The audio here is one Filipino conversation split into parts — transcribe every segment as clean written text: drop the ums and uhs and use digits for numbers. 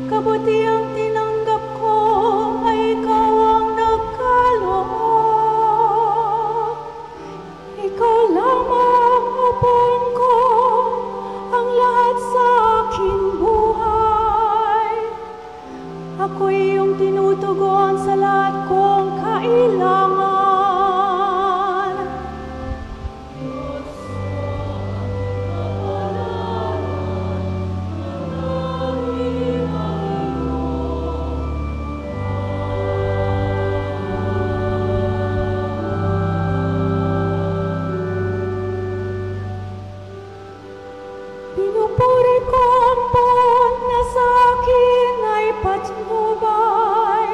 Kabuti ang tinanggap ko ay ikaw ang nagkaloob. Ikaw lamang upon ko ang lahat sa aking buhay. Ako'y iyong tinutugon sa lahat kong kailangan. Pinupuri ko ang buwan na sa akin ay patnubay.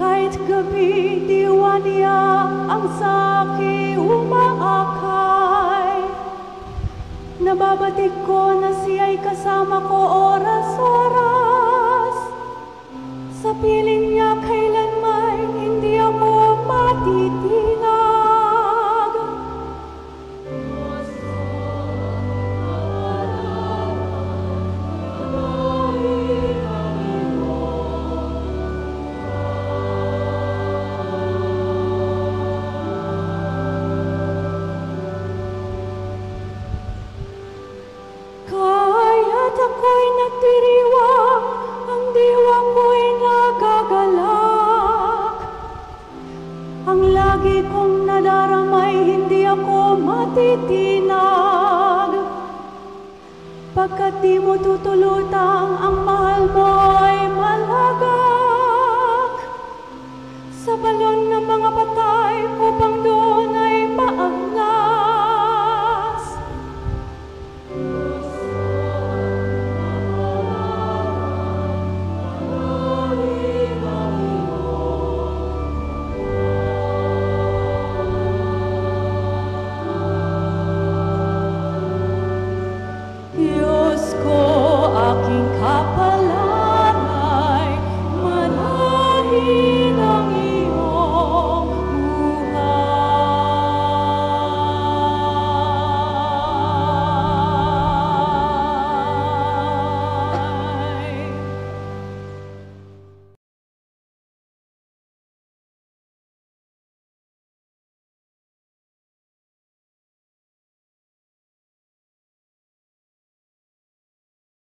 Kahit gabi diwa niya ang sa akin umaakay. Nababatik ko na siya'y kasama ko oras-oras. Sa piling niya kailanman hindi ako matitinag. Kaya't ako'y nagdiriwang, ang diwa ko'y nagagalak. Ang lagi kong nadaramay, hindi ako matitinag. Pagkat di mo tutulutang ang mahal mo